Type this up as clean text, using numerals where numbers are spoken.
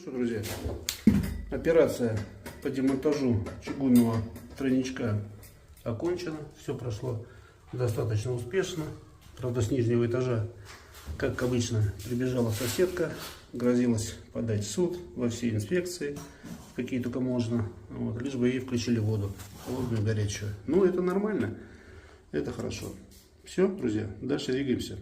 Что, друзья, операция по демонтажу чугунного тройничка окончена. Все прошло достаточно успешно. Правда, с нижнего этажа, как обычно, прибежала соседка, грозилась подать в суд во все инспекции, какие только можно, вот, лишь бы ей включили воду, холодную, горячую. Ну, это нормально, это хорошо. Все, друзья, дальше двигаемся.